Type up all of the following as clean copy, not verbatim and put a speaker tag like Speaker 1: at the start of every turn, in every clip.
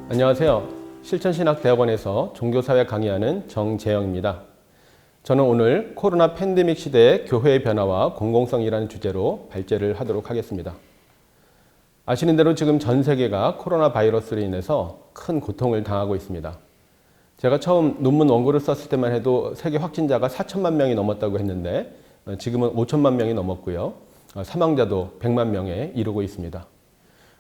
Speaker 1: 안녕하세요. 실천신학대학원에서 종교사회 강의하는 정재영입니다. 저는 오늘 코로나 팬데믹 시대의 교회의 변화와 공공성이라는 주제로 발제를 하도록 하겠습니다. 아시는 대로 지금 전 세계가 코로나 바이러스로 인해서 큰 고통을 당하고 있습니다. 제가 처음 논문 원고를 썼을 때만 해도 세계 확진자가 4천만 명이 넘었다고 했는데 지금은 5천만 명이 넘었고요. 사망자도 100만 명에 이르고 있습니다.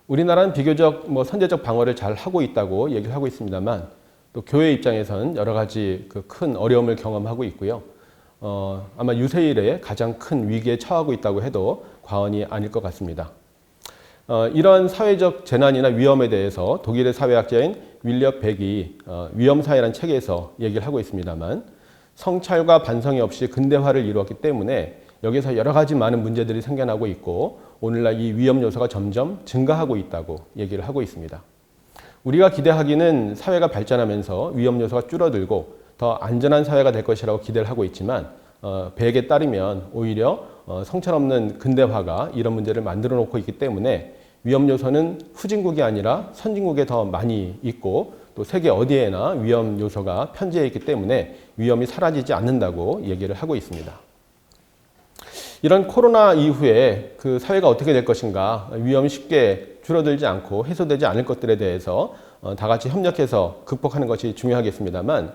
Speaker 1: 우리나라는 비교적 선제적 방어를 잘 하고 있다고 얘기를 하고 있습니다만 또 교회 입장에서는 여러 가지 큰 어려움을 경험하고 있고요. 아마 유세일에 가장 큰 위기에 처하고 있다고 해도 과언이 아닐 것 같습니다. 이런 사회적 재난이나 위험에 대해서 독일의 사회학자인 윌리엄 백이 위험사회라는 책에서 얘기를 하고 있습니다만 성찰과 반성이 없이 근대화를 이루었기 때문에 여기서 여러 가지 많은 문제들이 생겨나고 있고 오늘날 이 위험 요소가 점점 증가하고 있다고 얘기를 하고 있습니다. 우리가 기대하기는 사회가 발전하면서 위험 요소가 줄어들고 더 안전한 사회가 될 것이라고 기대를 하고 있지만 백에 따르면 오히려 성찰 없는 근대화가 이런 문제를 만들어 놓고 있기 때문에 위험 요소는 후진국이 아니라 선진국에 더 많이 있고 또 세계 어디에나 위험 요소가 편재해 있기 때문에 위험이 사라지지 않는다고 얘기를 하고 있습니다. 이런 코로나 이후에 그 사회가 어떻게 될 것인가, 위험이 쉽게 줄어들지 않고 해소되지 않을 것들에 대해서 다 같이 협력해서 극복하는 것이 중요하겠습니다만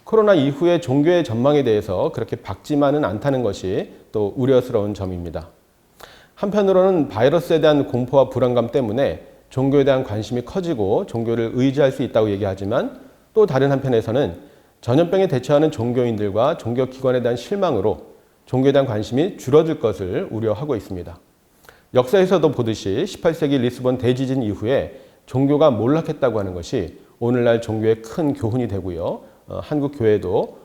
Speaker 1: 코로나 이후에 종교의 전망에 대해서 그렇게 밝지만은 않다는 것이 또 우려스러운 점입니다. 한편으로는 바이러스에 대한 공포와 불안감 때문에 종교에 대한 관심이 커지고 종교를 의지할 수 있다고 얘기하지만 또 다른 한편에서는 전염병에 대처하는 종교인들과 종교기관에 대한 실망으로 종교에 대한 관심이 줄어들 것을 우려하고 있습니다. 역사에서도 보듯이 18세기 리스본 대지진 이후에 종교가 몰락했다고 하는 것이 오늘날 종교의 큰 교훈이 되고요. 한국 교회도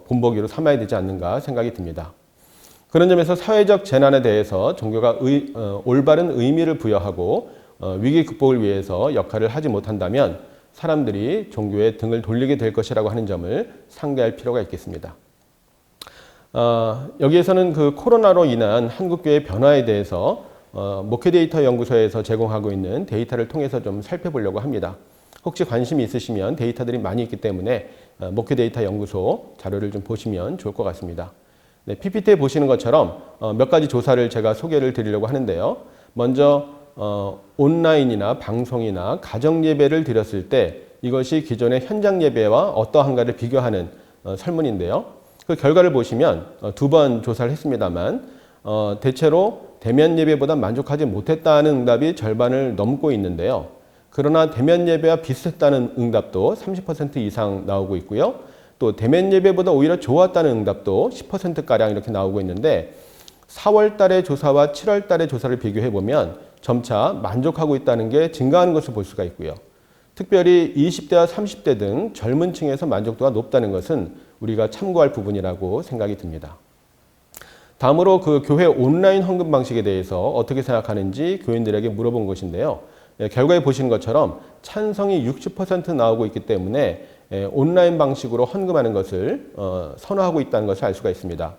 Speaker 1: 본보기로 삼아야 되지 않는가 생각이 듭니다. 그런 점에서 사회적 재난에 대해서 종교가 올바른 의미를 부여하고 위기 극복을 위해서 역할을 하지 못한다면 사람들이 종교에 등을 돌리게 될 것이라고 하는 점을 상기할 필요가 있겠습니다. 여기에서는 그 코로나로 인한 한국교회의 변화에 대해서 목회데이터 연구소에서 제공하고 있는 데이터를 통해서 좀 살펴보려고 합니다. 혹시 관심이 있으시면 데이터들이 많이 있기 때문에 목회데이터 연구소 자료를 좀 보시면 좋을 것 같습니다. 네, PPT에 보시는 것처럼 몇 가지 조사를 제가 소개를 드리려고 하는데요. 먼저 온라인이나 방송이나 가정예배를 드렸을 때 이것이 기존의 현장 예배와 어떠한가를 비교하는 설문인데요. 그 결과를 보시면 두 번 조사를 했습니다만 대체로 대면 예배보다 만족하지 못했다는 응답이 절반을 넘고 있는데요. 그러나 대면 예배와 비슷했다는 응답도 30% 이상 나오고 있고요. 또 대면 예배보다 오히려 좋았다는 응답도 10%가량 이렇게 나오고 있는데 4월 달의 조사와 7월 달의 조사를 비교해 보면 점차 만족하고 있다는 게 증가하는 것을 볼 수가 있고요. 특별히 20대와 30대 등 젊은 층에서 만족도가 높다는 것은 우리가 참고할 부분이라고 생각이 듭니다. 다음으로 그 교회 온라인 헌금 방식에 대해서 어떻게 생각하는지 교인들에게 물어본 것인데요. 결과에 보시는 것처럼 찬성이 60% 나오고 있기 때문에 온라인 방식으로 헌금하는 것을 선호하고 있다는 것을 알 수가 있습니다.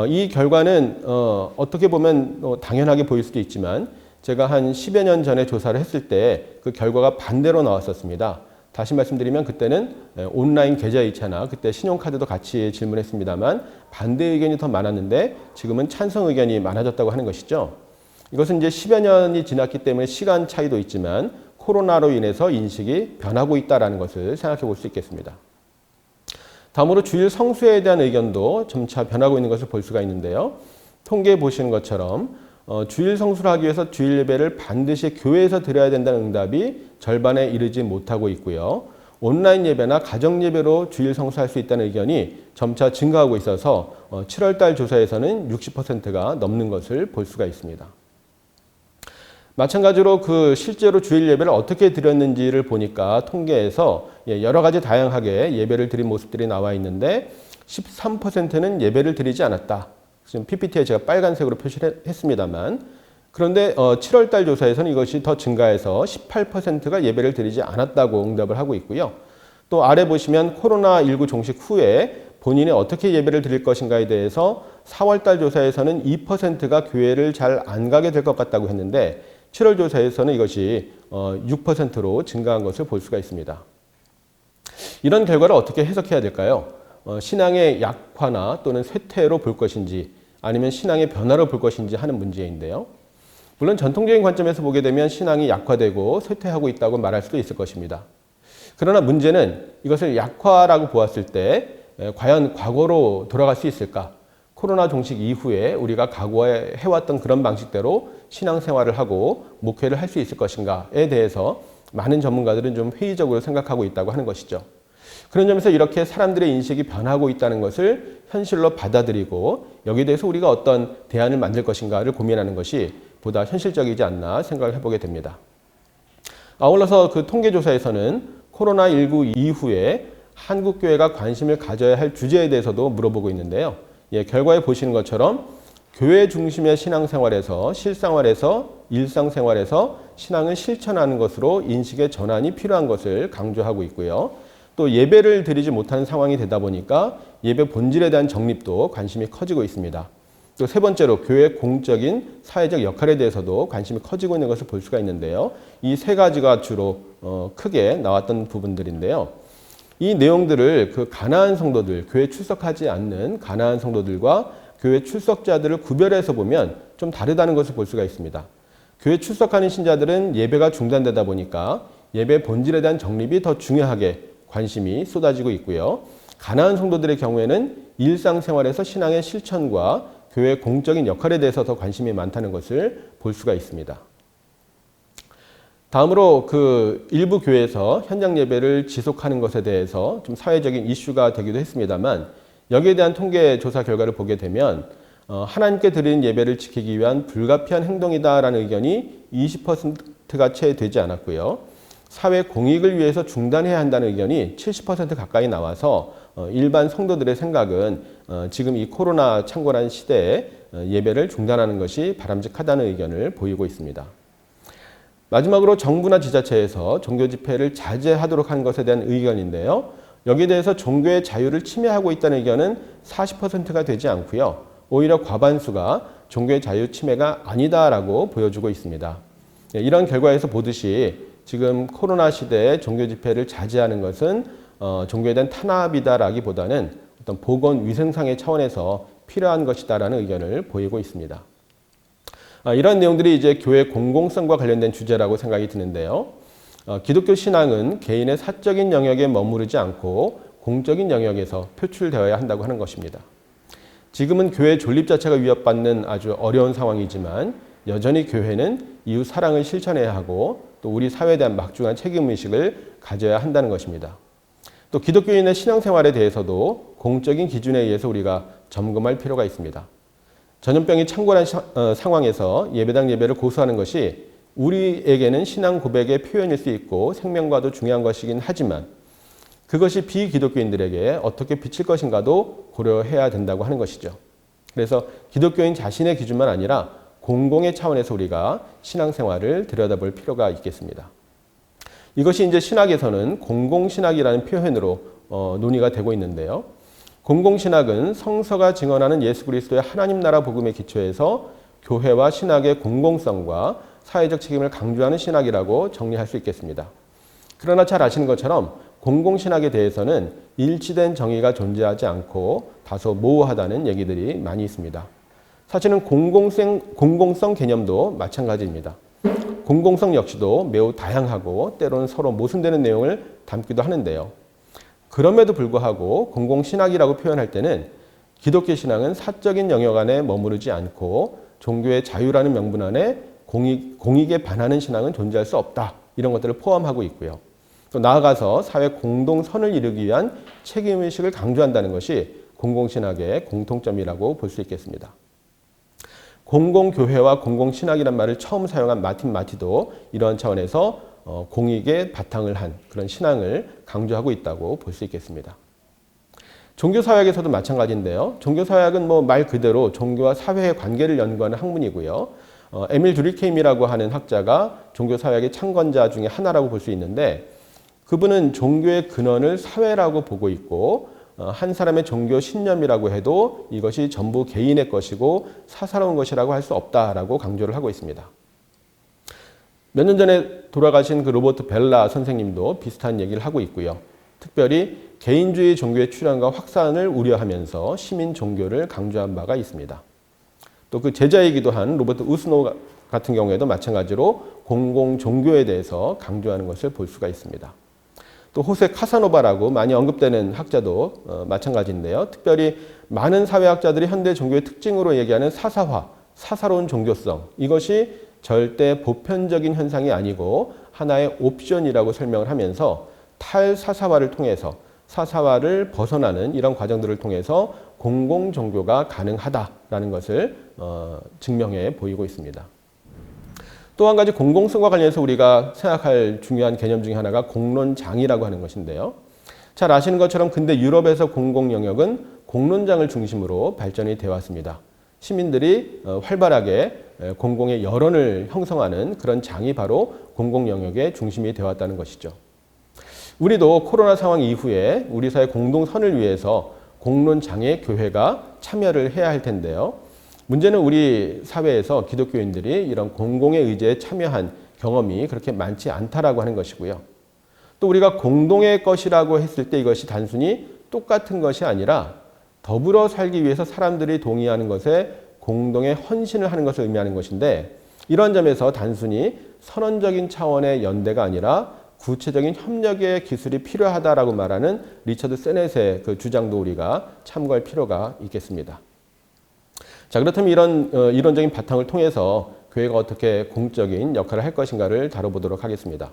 Speaker 1: 이 결과는 어떻게 보면 당연하게 보일 수도 있지만 제가 한 10여 년 전에 조사를 했을 때 그 결과가 반대로 나왔었습니다. 다시 말씀드리면 그때는 온라인 계좌이체나 그때 신용카드도 같이 질문했습니다만 반대 의견이 더 많았는데 지금은 찬성 의견이 많아졌다고 하는 것이죠. 이것은 이제 10여 년이 지났기 때문에 시간 차이도 있지만 코로나로 인해서 인식이 변하고 있다는 것을 생각해 볼 수 있겠습니다. 다음으로 주일 성수에 대한 의견도 점차 변하고 있는 것을 볼 수가 있는데요. 통계에 보시는 것처럼 주일 성수를 하기 위해서 주일 예배를 반드시 교회에서 드려야 된다는 응답이 절반에 이르지 못하고 있고요. 온라인 예배나 가정 예배로 주일 성수할 수 있다는 의견이 점차 증가하고 있어서 7월 달 조사에서는 60%가 넘는 것을 볼 수가 있습니다. 마찬가지로 그 실제로 주일 예배를 어떻게 드렸는지를 보니까 통계에서 여러 가지 다양하게 예배를 드린 모습들이 나와 있는데 13%는 예배를 드리지 않았다. 지금 PPT에 제가 빨간색으로 표시를 했습니다만 그런데 7월 달 조사에서는 이것이 더 증가해서 18%가 예배를 드리지 않았다고 응답을 하고 있고요. 또 아래 보시면 코로나19 종식 후에 본인이 어떻게 예배를 드릴 것인가에 대해서 4월 달 조사에서는 2%가 교회를 잘 안 가게 될 것 같다고 했는데 7월 조사에서는 이것이 6%로 증가한 것을 볼 수가 있습니다. 이런 결과를 어떻게 해석해야 될까요? 신앙의 약화나 또는 쇠퇴로 볼 것인지 아니면 신앙의 변화로 볼 것인지 하는 문제인데요. 물론 전통적인 관점에서 보게 되면 신앙이 약화되고 쇠퇴하고 있다고 말할 수도 있을 것입니다. 그러나 문제는 이것을 약화라고 보았을 때 과연 과거로 돌아갈 수 있을까? 코로나 종식 이후에 우리가 과거에 해왔던 그런 방식대로 신앙생활을 하고 목회를 할 수 있을 것인가에 대해서 많은 전문가들은 좀 회의적으로 생각하고 있다고 하는 것이죠. 그런 점에서 이렇게 사람들의 인식이 변하고 있다는 것을 현실로 받아들이고 여기에 대해서 우리가 어떤 대안을 만들 것인가를 고민하는 것이 보다 현실적이지 않나 생각을 해보게 됩니다. 아울러서 그 통계조사에서는 코로나19 이후에 한국교회가 관심을 가져야 할 주제에 대해서도 물어보고 있는데요. 결과에 보시는 것처럼 교회 중심의 신앙생활에서 실생활에서 일상생활에서 신앙을 실천하는 것으로 인식의 전환이 필요한 것을 강조하고 있고요. 또 예배를 드리지 못하는 상황이 되다 보니까 예배 본질에 대한 정립도 관심이 커지고 있습니다. 또 세 번째로 교회의 공적인 사회적 역할에 대해서도 관심이 커지고 있는 것을 볼 수가 있는데요. 이 세 가지가 주로 크게 나왔던 부분들인데요. 이 내용들을 그 가나안 성도들, 교회 출석하지 않는 가나안 성도들과 교회 출석자들을 구별해서 보면 좀 다르다는 것을 볼 수가 있습니다. 교회 출석하는 신자들은 예배가 중단되다 보니까 예배 본질에 대한 정립이 더 중요하게 관심이 쏟아지고 있고요. 가나안 성도들의 경우에는 일상생활에서 신앙의 실천과 교회의 공적인 역할에 대해서 더 관심이 많다는 것을 볼 수가 있습니다. 다음으로 그 일부 교회에서 현장 예배를 지속하는 것에 대해서 좀 사회적인 이슈가 되기도 했습니다만 여기에 대한 통계 조사 결과를 보게 되면 하나님께 드리는 예배를 지키기 위한 불가피한 행동이다라는 의견이 20%가 채 되지 않았고요. 사회 공익을 위해서 중단해야 한다는 의견이 70% 가까이 나와서 일반 성도들의 생각은 지금 이 코로나 창궐한 시대에 예배를 중단하는 것이 바람직하다는 의견을 보이고 있습니다. 마지막으로 정부나 지자체에서 종교 집회를 자제하도록 하는 것에 대한 의견인데요. 여기에 대해서 종교의 자유를 침해하고 있다는 의견은 40%가 되지 않고요. 오히려 과반수가 종교의 자유 침해가 아니다라고 보여주고 있습니다. 이런 결과에서 보듯이 지금 코로나 시대에 종교 집회를 자제하는 것은 종교에 대한 탄압이다라기보다는 어떤 보건 위생상의 차원에서 필요한 것이다라는 의견을 보이고 있습니다. 이런 내용들이 이제 교회 공공성과 관련된 주제라고 생각이 드는데요. 기독교 신앙은 개인의 사적인 영역에 머무르지 않고 공적인 영역에서 표출되어야 한다고 하는 것입니다. 지금은 교회 존립 자체가 위협받는 아주 어려운 상황이지만 여전히 교회는 이웃 사랑을 실천해야 하고 또 우리 사회에 대한 막중한 책임의식을 가져야 한다는 것입니다. 또 기독교인의 신앙생활에 대해서도 공적인 기준에 의해서 우리가 점검할 필요가 있습니다. 전염병이 창궐한 상황에서 예배당 예배를 고수하는 것이 우리에게는 신앙 고백의 표현일 수 있고 생명과도 중요한 것이긴 하지만 그것이 비기독교인들에게 어떻게 비칠 것인가도 고려해야 된다고 하는 것이죠. 그래서 기독교인 자신의 기준만 아니라 공공의 차원에서 우리가 신앙생활을 들여다볼 필요가 있겠습니다. 이것이 이제 신학에서는 공공신학이라는 표현으로 논의가 되고 있는데요. 공공신학은 성서가 증언하는 예수 그리스도의 하나님 나라 복음에 기초해서 교회와 신학의 공공성과 사회적 책임을 강조하는 신학이라고 정리할 수 있겠습니다. 그러나 잘 아시는 것처럼 공공신학에 대해서는 일치된 정의가 존재하지 않고 다소 모호하다는 얘기들이 많이 있습니다. 사실은 공공성 개념도 마찬가지입니다. 공공성 역시도 매우 다양하고 때로는 서로 모순되는 내용을 담기도 하는데요. 그럼에도 불구하고 공공신학이라고 표현할 때는 기독교 신앙은 사적인 영역 안에 머무르지 않고 종교의 자유라는 명분 안에 공익에 반하는 신앙은 존재할 수 없다. 이런 것들을 포함하고 있고요. 또 나아가서 사회 공동선을 이루기 위한 책임의식을 강조한다는 것이 공공신학의 공통점이라고 볼 수 있겠습니다. 공공교회와 공공신학이란 말을 처음 사용한 마틴 마티도 이러한 차원에서 공익에 바탕을 한 그런 신앙을 강조하고 있다고 볼 수 있겠습니다. 종교사회학에서도 마찬가지인데요. 종교사회학은 말 그대로 종교와 사회의 관계를 연구하는 학문이고요. 에밀 두리케임이라고 하는 학자가 종교사회학의 창건자 중에 하나라고 볼 수 있는데 그분은 종교의 근원을 사회라고 보고 있고 한 사람의 종교 신념이라고 해도 이것이 전부 개인의 것이고 사사로운 것이라고 할 수 없다라고 강조를 하고 있습니다. 몇 년 전에 돌아가신 그 로버트 벨라 선생님도 비슷한 얘기를 하고 있고요. 특별히 개인주의 종교의 출현과 확산을 우려하면서 시민 종교를 강조한 바가 있습니다. 또 그 제자이기도 한 로버트 우스노 같은 경우에도 마찬가지로 공공 종교에 대해서 강조하는 것을 볼 수가 있습니다. 또 호세 카사노바라고 많이 언급되는 학자도 마찬가지인데요. 특별히 많은 사회학자들이 현대 종교의 특징으로 얘기하는 사사화, 사사로운 종교성, 이것이 절대 보편적인 현상이 아니고 하나의 옵션이라고 설명을 하면서 탈사사화를 통해서 사사화를 벗어나는 이런 과정들을 통해서 공공 종교가 가능하다라는 것을 증명해 보이고 있습니다. 또 한 가지 공공성과 관련해서 우리가 생각할 중요한 개념 중에 하나가 공론장이라고 하는 것인데요. 잘 아시는 것처럼 근대 유럽에서 공공 영역은 공론장을 중심으로 발전이 되어 왔습니다. 시민들이 활발하게 공공의 여론을 형성하는 그런 장이 바로 공공 영역의 중심이 되어 왔다는 것이죠. 우리도 코로나 상황 이후에 우리 사회 공동선을 위해서 공론장에 교회가 참여를 해야 할 텐데요. 문제는 우리 사회에서 기독교인들이 이런 공공의 의제에 참여한 경험이 그렇게 많지 않다라고 하는 것이고요. 또 우리가 공동의 것이라고 했을 때 이것이 단순히 똑같은 것이 아니라 더불어 살기 위해서 사람들이 동의하는 것에 공동의 헌신을 하는 것을 의미하는 것인데, 이런 점에서 단순히 선언적인 차원의 연대가 아니라 구체적인 협력의 기술이 필요하다라고 말하는 리처드 세넷의 그 주장도 우리가 참고할 필요가 있겠습니다. 자, 그렇다면 이런 이론적인 바탕을 통해서 교회가 어떻게 공적인 역할을 할 것인가를 다뤄보도록 하겠습니다.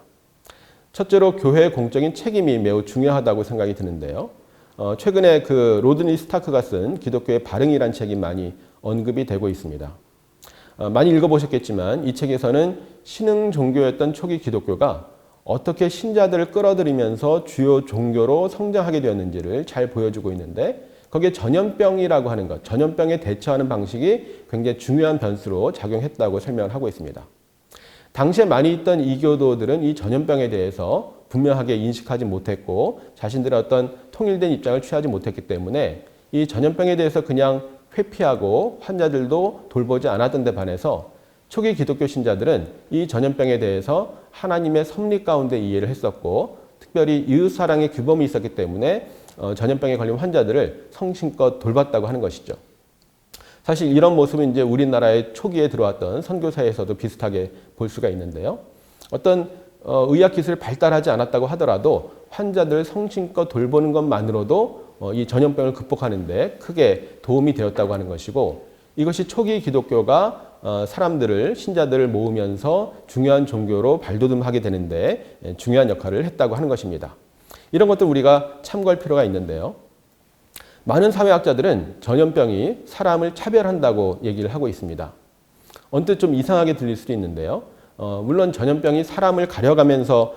Speaker 1: 첫째로 교회의 공적인 책임이 매우 중요하다고 생각이 드는데요. 최근에 그 로드니 스타크가 쓴 기독교의 발응이란 책이 많이 언급이 되고 있습니다. 많이 읽어보셨겠지만 이 책에서는 신흥 종교였던 초기 기독교가 어떻게 신자들을 끌어들이면서 주요 종교로 성장하게 되었는지를 잘 보여주고 있는데, 거기에 전염병이라고 하는 것, 전염병에 대처하는 방식이 굉장히 중요한 변수로 작용했다고 설명을 하고 있습니다. 당시에 많이 있던 이교도들은 이 전염병에 대해서 분명하게 인식하지 못했고 자신들의 어떤 통일된 입장을 취하지 못했기 때문에 이 전염병에 대해서 그냥 회피하고 환자들도 돌보지 않았던 데 반해서 초기 기독교 신자들은 이 전염병에 대해서 하나님의 섭리 가운데 이해를 했었고, 특별히 이웃사랑의 규범이 있었기 때문에 전염병에 걸린 환자들을 성심껏 돌봤다고 하는 것이죠. 사실 이런 모습은 이제 우리나라의 초기에 들어왔던 선교사에서도 비슷하게 볼 수가 있는데요. 어떤 의학 기술이 발달하지 않았다고 하더라도 환자들을 성심껏 돌보는 것만으로도 이 전염병을 극복하는 데 크게 도움이 되었다고 하는 것이고, 이것이 초기 기독교가 사람들을, 신자들을 모으면서 중요한 종교로 발돋움하게 되는데 중요한 역할을 했다고 하는 것입니다. 이런 것들 우리가 참고할 필요가 있는데요. 많은 사회학자들은 전염병이 사람을 차별한다고 얘기를 하고 있습니다. 언뜻 좀 이상하게 들릴 수도 있는데요. 물론 전염병이 사람을 가려가면서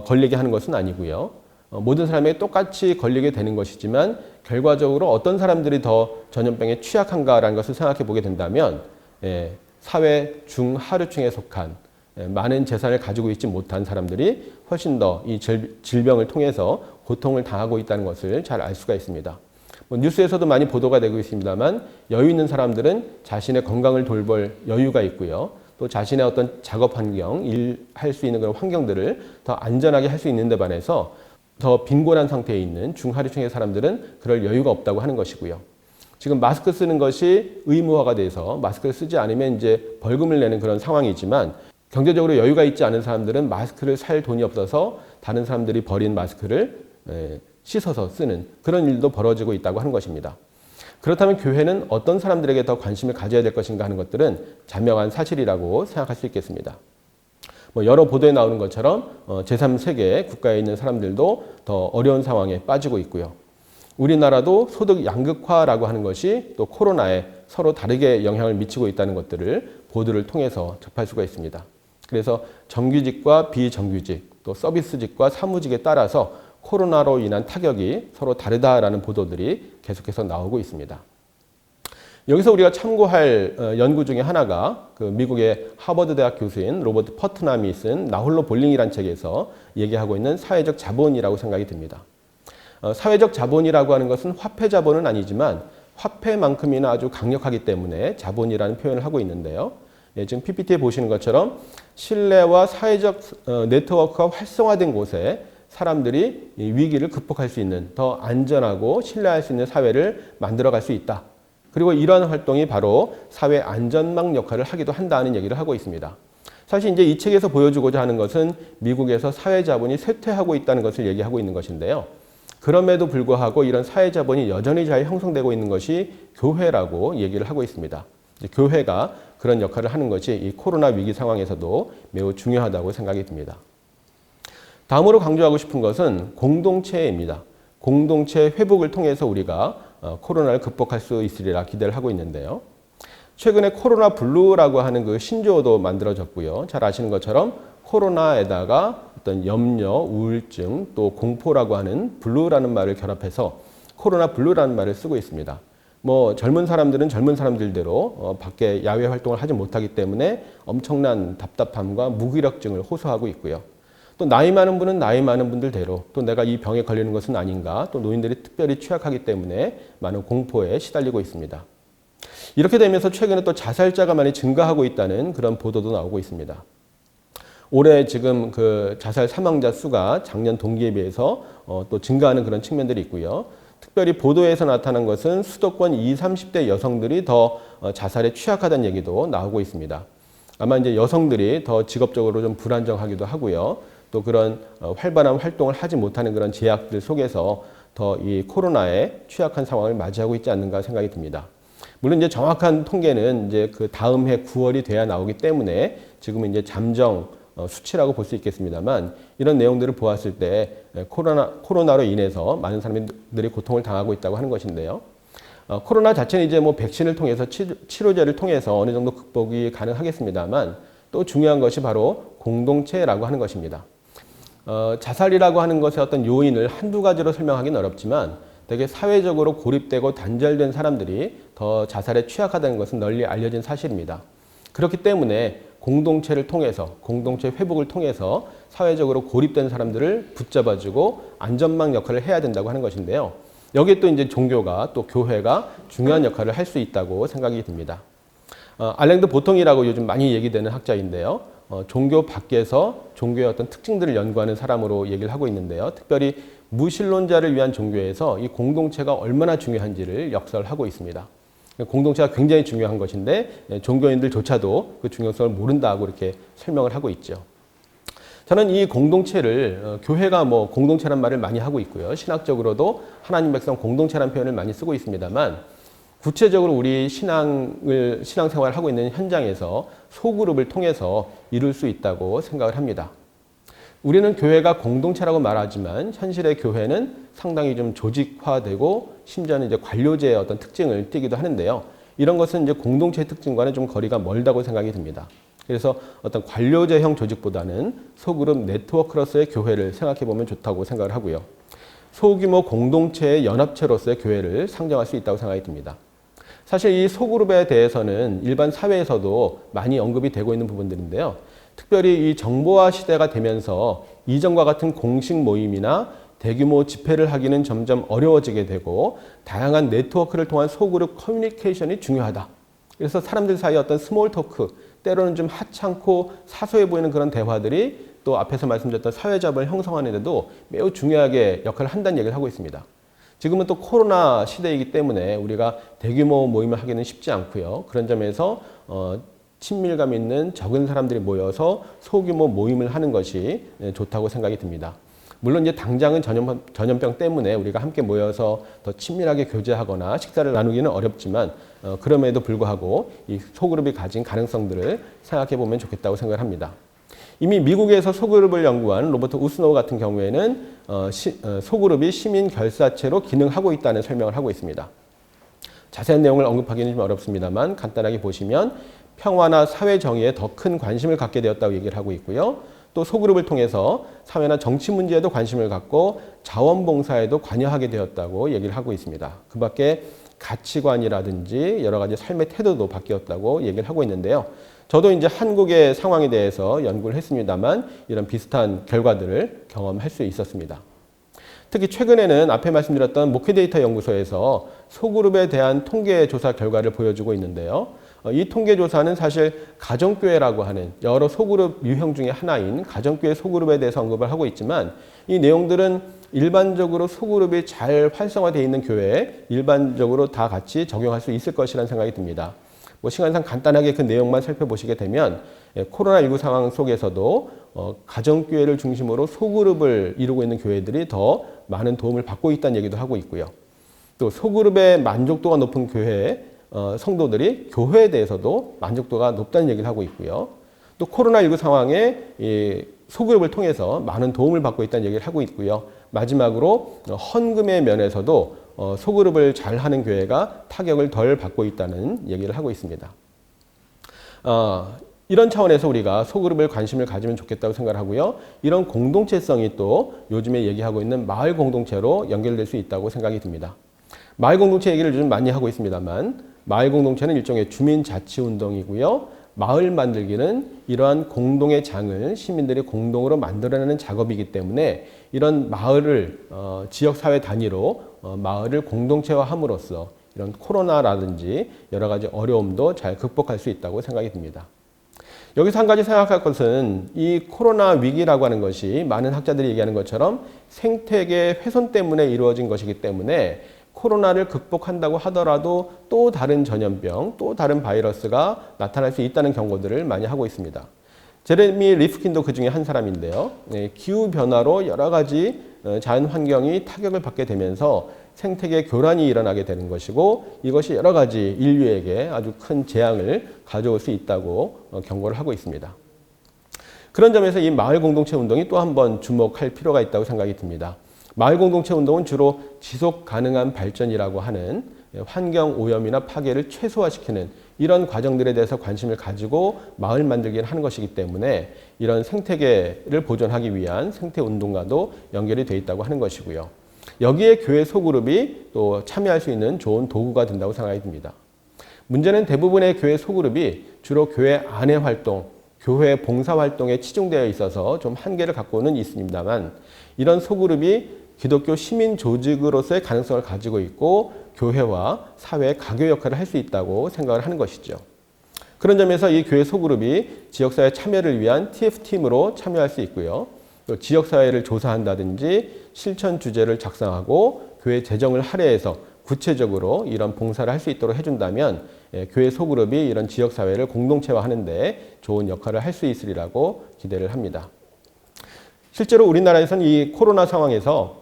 Speaker 1: 걸리게 하는 것은 아니고요. 모든 사람에게 똑같이 걸리게 되는 것이지만 결과적으로 어떤 사람들이 더 전염병에 취약한가라는 것을 생각해 보게 된다면 사회 중하류층에 속한 많은 재산을 가지고 있지 못한 사람들이 훨씬 더 이 질병을 통해서 고통을 당하고 있다는 것을 잘 알 수가 있습니다. 뉴스에서도 많이 보도가 되고 있습니다만 여유 있는 사람들은 자신의 건강을 돌볼 여유가 있고요. 또 자신의 어떤 작업 환경, 일할 수 있는 그런 환경들을 더 안전하게 할 수 있는 데 반해서 더 빈곤한 상태에 있는 중하류층의 사람들은 그럴 여유가 없다고 하는 것이고요. 지금 마스크 쓰는 것이 의무화가 돼서 마스크를 쓰지 않으면 이제 벌금을 내는 그런 상황이지만, 경제적으로 여유가 있지 않은 사람들은 마스크를 살 돈이 없어서 다른 사람들이 버린 마스크를 씻어서 쓰는 그런 일도 벌어지고 있다고 하는 것입니다. 그렇다면 교회는 어떤 사람들에게 더 관심을 가져야 될 것인가 하는 것들은 자명한 사실이라고 생각할 수 있겠습니다. 여러 보도에 나오는 것처럼 제3세계 국가에 있는 사람들도 더 어려운 상황에 빠지고 있고요. 우리나라도 소득 양극화라고 하는 것이 또 코로나에 서로 다르게 영향을 미치고 있다는 것들을 보도를 통해서 접할 수가 있습니다. 그래서 정규직과 비정규직, 또 서비스직과 사무직에 따라서 코로나로 인한 타격이 서로 다르다라는 보도들이 계속해서 나오고 있습니다. 여기서 우리가 참고할 연구 중에 하나가 그 미국의 하버드 대학 교수인 로버트 퍼트남이 쓴 나홀로 볼링이라는 책에서 얘기하고 있는 사회적 자본이라고 생각이 듭니다. 사회적 자본이라고 하는 것은 화폐 자본은 아니지만 화폐만큼이나 아주 강력하기 때문에 자본이라는 표현을 하고 있는데요. 지금 PPT에 보시는 것처럼 신뢰와 사회적 네트워크가 활성화된 곳에 사람들이 위기를 극복할 수 있는 더 안전하고 신뢰할 수 있는 사회를 만들어갈 수 있다. 그리고 이러한 활동이 바로 사회 안전망 역할을 하기도 한다는 얘기를 하고 있습니다. 사실 이제 이 책에서 보여주고자 하는 것은 미국에서 사회 자본이 쇠퇴하고 있다는 것을 얘기하고 있는 것인데요. 그럼에도 불구하고 이런 사회 자본이 여전히 잘 형성되고 있는 것이 교회라고 얘기를 하고 있습니다. 교회가 그런 역할을 하는 것이 이 코로나 위기 상황에서도 매우 중요하다고 생각이 듭니다. 다음으로 강조하고 싶은 것은 공동체입니다. 공동체 회복을 통해서 우리가 코로나를 극복할 수 있으리라 기대를 하고 있는데요. 최근에 코로나 블루라고 하는 그 신조어도 만들어졌고요. 잘 아시는 것처럼 코로나에다가 어떤 염려, 우울증, 또 공포라고 하는 블루라는 말을 결합해서 코로나 블루라는 말을 쓰고 있습니다. 젊은 사람들은 젊은 사람들대로 밖에 야외 활동을 하지 못하기 때문에 엄청난 답답함과 무기력증을 호소하고 있고요. 또 나이 많은 분은 나이 많은 분들대로 또 내가 이 병에 걸리는 것은 아닌가, 또 노인들이 특별히 취약하기 때문에 많은 공포에 시달리고 있습니다. 이렇게 되면서 최근에 또 자살자가 많이 증가하고 있다는 그런 보도도 나오고 있습니다. 올해 지금 그 자살 사망자 수가 작년 동기에 비해서 또 증가하는 그런 측면들이 있고요. 특별히 보도에서 나타난 것은 수도권 20, 30대 여성들이 더 자살에 취약하다는 얘기도 나오고 있습니다. 아마 이제 여성들이 더 직업적으로 좀 불안정하기도 하고요. 또 그런 활발한 활동을 하지 못하는 그런 제약들 속에서 더 이 코로나에 취약한 상황을 맞이하고 있지 않는가 생각이 듭니다. 물론 이제 정확한 통계는 이제 그 다음 해 9월이 돼야 나오기 때문에 지금은 이제 잠정 수치라고 볼 수 있겠습니다만, 이런 내용들을 보았을 때 코로나로 인해서 많은 사람들이 고통을 당하고 있다고 하는 것인데요. 코로나 자체는 이제 백신을 통해서 치료제를 통해서 어느 정도 극복이 가능하겠습니다만, 또 중요한 것이 바로 공동체라고 하는 것입니다. 자살이라고 하는 것의 어떤 요인을 한두 가지로 설명하기는 어렵지만 되게 사회적으로 고립되고 단절된 사람들이 더 자살에 취약하다는 것은 널리 알려진 사실입니다. 그렇기 때문에 공동체를 통해서, 공동체 회복을 통해서 사회적으로 고립된 사람들을 붙잡아주고 안전망 역할을 해야 된다고 하는 것인데요. 여기에 또 이제 종교가, 또 교회가 중요한 역할을 할 수 있다고 생각이 듭니다. 알랭드 보통이라고 요즘 많이 얘기되는 학자인데요. 종교 밖에서 종교의 어떤 특징들을 연구하는 사람으로 얘기를 하고 있는데요. 특별히 무신론자를 위한 종교에서 이 공동체가 얼마나 중요한지를 역설하고 있습니다. 공동체가 굉장히 중요한 것인데 종교인들조차도 그 중요성을 모른다고 이렇게 설명을 하고 있죠. 저는 이 공동체를 교회가 공동체란 말을 많이 하고 있고요. 신학적으로도 하나님 백성 공동체란 표현을 많이 쓰고 있습니다만, 구체적으로 우리 신앙생활을 하고 있는 현장에서 소그룹을 통해서 이룰 수 있다고 생각을 합니다. 우리는 교회가 공동체라고 말하지만 현실의 교회는 상당히 좀 조직화되고 심지어는 이제 관료제의 어떤 특징을 띠기도 하는데요. 이런 것은 이제 공동체의 특징과는 좀 거리가 멀다고 생각이 듭니다. 그래서 어떤 관료제형 조직보다는 소그룹 네트워크로서의 교회를 생각해 보면 좋다고 생각을 하고요. 소규모 공동체의 연합체로서의 교회를 상정할 수 있다고 생각이 듭니다. 사실 이 소그룹에 대해서는 일반 사회에서도 많이 언급이 되고 있는 부분들인데요. 특별히 이 정보화 시대가 되면서 이전과 같은 공식 모임이나 대규모 집회를 하기는 점점 어려워지게 되고, 다양한 네트워크를 통한 소그룹 커뮤니케이션이 중요하다. 그래서 사람들 사이에 어떤 스몰 토크, 때로는 좀 하찮고 사소해 보이는 그런 대화들이 또 앞에서 말씀드렸던 사회자본을 형성하는 데도 매우 중요하게 역할을 한다는 얘기를 하고 있습니다. 지금은 또 코로나 시대이기 때문에 우리가 대규모 모임을 하기는 쉽지 않고요. 그런 점에서 친밀감 있는 적은 사람들이 모여서 소규모 모임을 하는 것이 좋다고 생각이 듭니다. 물론 이제 당장은 전염병 때문에 우리가 함께 모여서 더 친밀하게 교제하거나 식사를 나누기는 어렵지만, 그럼에도 불구하고 이 소그룹이 가진 가능성들을 생각해 보면 좋겠다고 생각을 합니다. 이미 미국에서 소그룹을 연구한 로버트 우스노우 같은 경우에는 소그룹이 시민 결사체로 기능하고 있다는 설명을 하고 있습니다. 자세한 내용을 언급하기는 좀 어렵습니다만 간단하게 보시면 평화나 사회 정의에 더 큰 관심을 갖게 되었다고 얘기를 하고 있고요. 또 소그룹을 통해서 사회나 정치 문제에도 관심을 갖고 자원봉사에도 관여하게 되었다고 얘기를 하고 있습니다. 그 밖에 가치관이라든지 여러 가지 삶의 태도도 바뀌었다고 얘기를 하고 있는데요. 저도 이제 한국의 상황에 대해서 연구를 했습니다만 이런 비슷한 결과들을 경험할 수 있었습니다. 특히 최근에는 앞에 말씀드렸던 목회데이터 연구소에서 소그룹에 대한 통계 조사 결과를 보여주고 있는데요. 이 통계 조사는 사실 가정교회라고 하는 여러 소그룹 유형 중에 하나인 가정교회 소그룹에 대해서 언급을 하고 있지만 이 내용들은 일반적으로 소그룹이 잘 활성화되어 있는 교회에 일반적으로 다 같이 적용할 수 있을 것이라는 생각이 듭니다. 시간상 간단하게 그 내용만 살펴보시게 되면 코로나19 상황 속에서도 가정교회를 중심으로 소그룹을 이루고 있는 교회들이 더 많은 도움을 받고 있다는 얘기도 하고 있고요. 또 소그룹의 만족도가 높은 교회 성도들이 교회에 대해서도 만족도가 높다는 얘기를 하고 있고요. 또 코로나19 상황에 이 소그룹을 통해서 많은 도움을 받고 있다는 얘기를 하고 있고요. 마지막으로 헌금의 면에서도 소그룹을 잘하는 교회가 타격을 덜 받고 있다는 얘기를 하고 있습니다. 이런 차원에서 우리가 소그룹을 관심을 가지면 좋겠다고 생각을 하고요. 이런 공동체성이 또 요즘에 얘기하고 있는 마을 공동체로 연결될 수 있다고 생각이 듭니다. 마을 공동체 얘기를 요즘 많이 하고 있습니다만 마을 공동체는 일종의 주민자치운동이고요. 마을 만들기는 이러한 공동의 장을 시민들이 공동으로 만들어내는 작업이기 때문에 이런 마을을 지역사회 단위로 마을을 공동체화함으로써 이런 코로나라든지 여러 가지 어려움도 잘 극복할 수 있다고 생각이 듭니다. 여기서 한 가지 생각할 것은 이 코로나 위기라고 하는 것이 많은 학자들이 얘기하는 것처럼 생태계 훼손 때문에 이루어진 것이기 때문에 코로나를 극복한다고 하더라도 또 다른 전염병, 또 다른 바이러스가 나타날 수 있다는 경고들을 많이 하고 있습니다. 제레미 리프킨도 그 중에 한 사람인데요. 기후변화로 여러 가지 자연 환경이 타격을 받게 되면서 생태계 교란이 일어나게 되는 것이고 이것이 여러 가지 인류에게 아주 큰 재앙을 가져올 수 있다고 경고를 하고 있습니다. 그런 점에서 이 마을 공동체 운동이 또 한 번 주목할 필요가 있다고 생각이 듭니다. 마을 공동체 운동은 주로 지속 가능한 발전이라고 하는 환경 오염이나 파괴를 최소화시키는 이런 과정들에 대해서 관심을 가지고 마을 만들기를 하는 것이기 때문에 이런 생태계를 보존하기 위한 생태 운동과도 연결이 되어 있다고 하는 것이고요. 여기에 교회 소그룹이 또 참여할 수 있는 좋은 도구가 된다고 생각이 듭니다. 문제는 대부분의 교회 소그룹이 주로 교회 안의 활동, 교회 봉사활동에 치중되어 있어서 좀 한계를 갖고는 있습니다만 이런 소그룹이 기독교 시민 조직으로서의 가능성을 가지고 있고 교회와 사회의 가교 역할을 할 수 있다고 생각을 하는 것이죠. 그런 점에서 이 교회 소그룹이 지역사회 참여를 위한 TF팀으로 참여할 수 있고요. 또 지역사회를 조사한다든지 실천 주제를 작성하고 교회 재정을 할애해서 구체적으로 이런 봉사를 할 수 있도록 해준다면 교회 소그룹이 이런 지역사회를 공동체화하는 데 좋은 역할을 할 수 있으리라고 기대를 합니다. 실제로 우리나라에서는 이 코로나 상황에서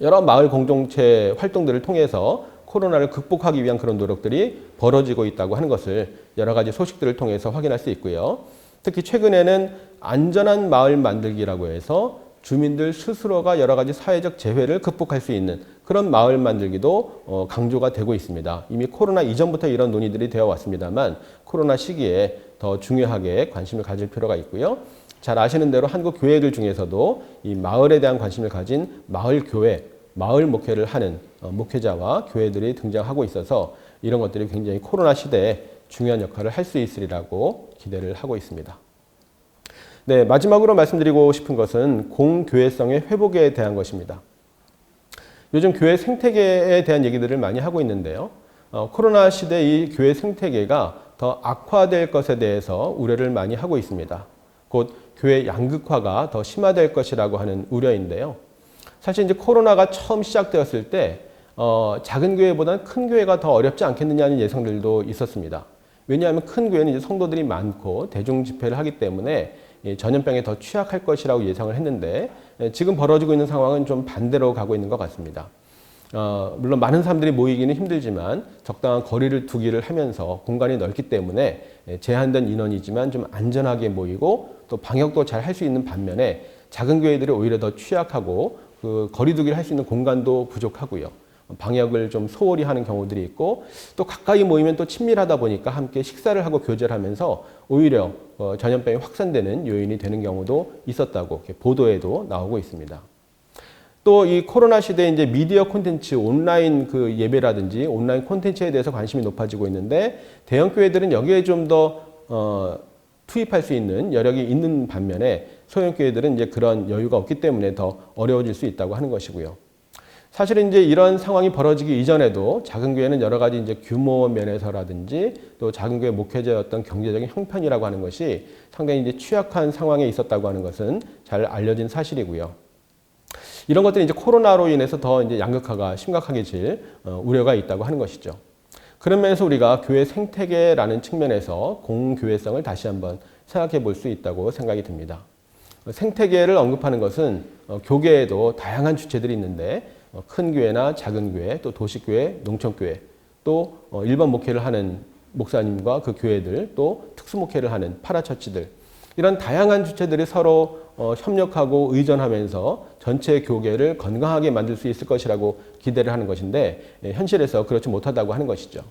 Speaker 1: 여러 마을 공동체 활동들을 통해서 코로나를 극복하기 위한 그런 노력들이 벌어지고 있다고 하는 것을 여러 가지 소식들을 통해서 확인할 수 있고요. 특히 최근에는 안전한 마을 만들기라고 해서 주민들 스스로가 여러 가지 사회적 재해를 극복할 수 있는 그런 마을 만들기도 강조가 되고 있습니다. 이미 코로나 이전부터 이런 논의들이 되어 왔습니다만 코로나 시기에 더 중요하게 관심을 가질 필요가 있고요. 잘 아시는 대로 한국 교회들 중에서도 이 마을에 대한 관심을 가진 마을 교회, 마을 목회를 하는 목회자와 교회들이 등장하고 있어서 이런 것들이 굉장히 코로나 시대에 중요한 역할을 할 수 있으리라고 기대를 하고 있습니다. 네, 마지막으로 말씀드리고 싶은 것은 공교회성의 회복에 대한 것입니다. 요즘 교회 생태계에 대한 얘기들을 많이 하고 있는데요. 코로나 시대 이 교회 생태계가 더 악화될 것에 대해서 우려를 많이 하고 있습니다. 곧 교회 양극화가 더 심화될 것이라고 하는 우려인데요. 사실 이제 코로나가 처음 시작되었을 때 작은 교회보다는 큰 교회가 더 어렵지 않겠느냐는 예상들도 있었습니다. 왜냐하면 큰 교회는 이제 성도들이 많고 대중 집회를 하기 때문에 전염병에 더 취약할 것이라고 예상을 했는데 지금 벌어지고 있는 상황은 좀 반대로 가고 있는 것 같습니다. 물론 많은 사람들이 모이기는 힘들지만 적당한 거리를 두기를 하면서 공간이 넓기 때문에 제한된 인원이지만 좀 안전하게 모이고 또 방역도 잘 할 수 있는 반면에 작은 교회들이 오히려 더 취약하고 그 거리 두기를 할 수 있는 공간도 부족하고요. 방역을 좀 소홀히 하는 경우들이 있고 또 가까이 모이면 또 친밀하다 보니까 함께 식사를 하고 교제를 하면서 오히려 전염병이 확산되는 요인이 되는 경우도 있었다고 보도에도 나오고 있습니다. 또 이 코로나 시대에 이제 미디어 콘텐츠, 온라인 그 예배라든지 온라인 콘텐츠에 대해서 관심이 높아지고 있는데 대형 교회들은 여기에 좀 더 투입할 수 있는 여력이 있는 반면에 소형 교회들은 이제 그런 여유가 없기 때문에 더 어려워질 수 있다고 하는 것이고요. 사실은 이제 이런 상황이 벌어지기 이전에도 작은 교회는 여러 가지 이제 규모 면에서라든지 또 작은 교회 목회자의 어떤 경제적인 형편이라고 하는 것이 상당히 이제 취약한 상황에 있었다고 하는 것은 잘 알려진 사실이고요. 이런 것들이 이제 코로나로 인해서 더 이제 양극화가 심각하게질 우려가 있다고 하는 것이죠. 그런 면에서 우리가 교회 생태계라는 측면에서 공교회성을 다시 한번 생각해 볼 수 있다고 생각이 듭니다. 생태계를 언급하는 것은 교계에도 다양한 주체들이 있는데 큰 교회나 작은 교회, 또 도시교회, 농촌교회, 또 일반 목회를 하는 목사님과 그 교회들, 또 특수 목회를 하는 파라처치들, 이런 다양한 주체들이 서로 협력하고 의존하면서 전체 교계를 건강하게 만들 수 있을 것이라고 기대를 하는 것인데 현실에서 그렇지 못하다고 하는 것이죠.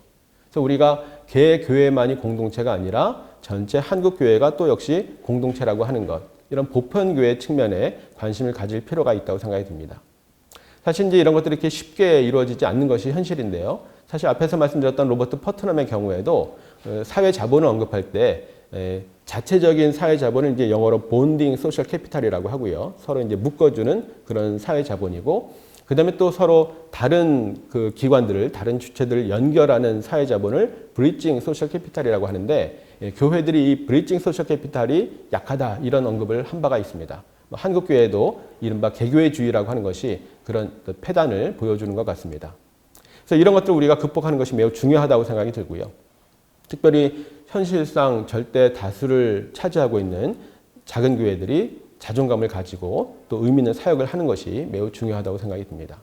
Speaker 1: 그래서 우리가 개 교회만이 공동체가 아니라 전체 한국 교회가 또 역시 공동체라고 하는 것, 이런 보편교회 측면에 관심을 가질 필요가 있다고 생각이 듭니다. 사실 이제 이런 것들이 이렇게 쉽게 이루어지지 않는 것이 현실인데요. 사실 앞에서 말씀드렸던 로버트 퍼트넘의 경우에도 사회 자본을 언급할 때 자체적인 사회 자본을 이제 영어로 본딩 소셜 캐피탈이라고 하고요. 서로 이제 묶어주는 그런 사회 자본이고, 그 다음에 또 서로 다른 그 기관들을, 다른 주체들을 연결하는 사회 자본을 브리징 소셜 캐피탈이라고 하는데, 교회들이 이 브리징 소셜 캐피탈이 약하다, 이런 언급을 한 바가 있습니다. 한국 교회도 이른바 개교회주의라고 하는 것이 그런 폐단을 보여주는 것 같습니다. 그래서 이런 것들을 우리가 극복하는 것이 매우 중요하다고 생각이 들고요. 특별히 현실상 절대 다수를 차지하고 있는 작은 교회들이 자존감을 가지고 또 의미 있는 사역을 하는 것이 매우 중요하다고 생각이 듭니다.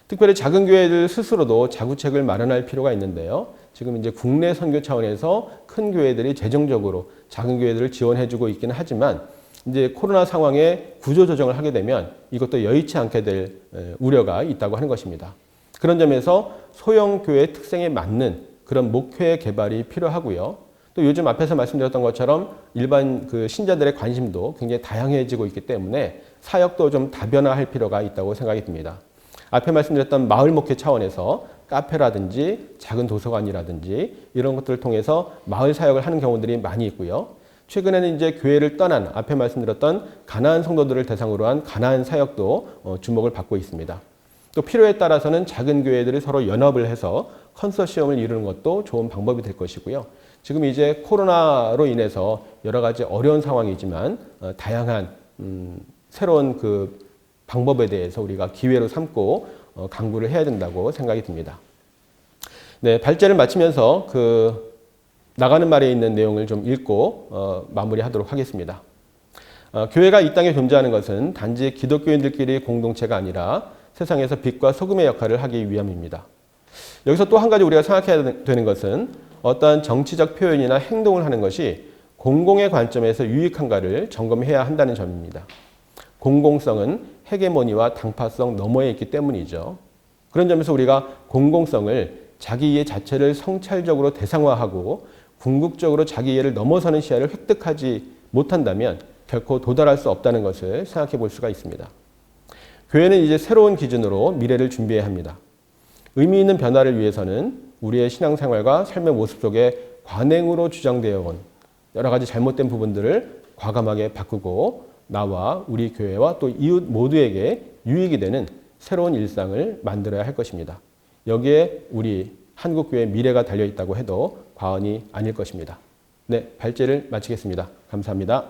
Speaker 1: 특별히 작은 교회들 스스로도 자구책을 마련할 필요가 있는데요. 지금 이제 국내 선교 차원에서 큰 교회들이 재정적으로 작은 교회들을 지원해주고 있기는 하지만 이제 코로나 상황에 구조조정을 하게 되면 이것도 여의치 않게 될 우려가 있다고 하는 것입니다. 그런 점에서 소형 교회의 특성에 맞는 그런 목회 개발이 필요하고요. 또 요즘 앞에서 말씀드렸던 것처럼 일반 그 신자들의 관심도 굉장히 다양해지고 있기 때문에 사역도 좀 다변화할 필요가 있다고 생각이 듭니다. 앞에 말씀드렸던 마을 목회 차원에서 카페라든지 작은 도서관이라든지 이런 것들을 통해서 마을 사역을 하는 경우들이 많이 있고요. 최근에는 이제 교회를 떠난 앞에 말씀드렸던 가나안 성도들을 대상으로 한 가나안 사역도 주목을 받고 있습니다. 또 필요에 따라서는 작은 교회들이 서로 연합을 해서 컨소시엄을 이루는 것도 좋은 방법이 될 것이고요. 지금 이제 코로나로 인해서 여러 가지 어려운 상황이지만 다양한 새로운 그 방법에 대해서 우리가 기회로 삼고 강구를 해야 된다고 생각이 듭니다. 네, 발제를 마치면서 나가는 말에 있는 내용을 좀 읽고 마무리하도록 하겠습니다. 교회가 이 땅에 존재하는 것은 단지 기독교인들끼리 공동체가 아니라 세상에서 빛과 소금의 역할을 하기 위함입니다. 여기서 또 한 가지 우리가 생각해야 되는 것은 어떠한 정치적 표현이나 행동을 하는 것이 공공의 관점에서 유익한가를 점검해야 한다는 점입니다. 공공성은 헤게모니와 당파성 너머에 있기 때문이죠. 그런 점에서 우리가 공공성을 자기 이해 자체를 성찰적으로 대상화하고 궁극적으로 자기 이해를 넘어서는 시야를 획득하지 못한다면 결코 도달할 수 없다는 것을 생각해 볼 수가 있습니다. 교회는 이제 새로운 기준으로 미래를 준비해야 합니다. 의미 있는 변화를 위해서는 우리의 신앙생활과 삶의 모습 속에 관행으로 주장되어 온 여러 가지 잘못된 부분들을 과감하게 바꾸고 나와 우리 교회와 또 이웃 모두에게 유익이 되는 새로운 일상을 만들어야 할 것입니다. 여기에 우리 한국교회의 미래가 달려있다고 해도 과언이 아닐 것입니다. 네, 발제를 마치겠습니다. 감사합니다.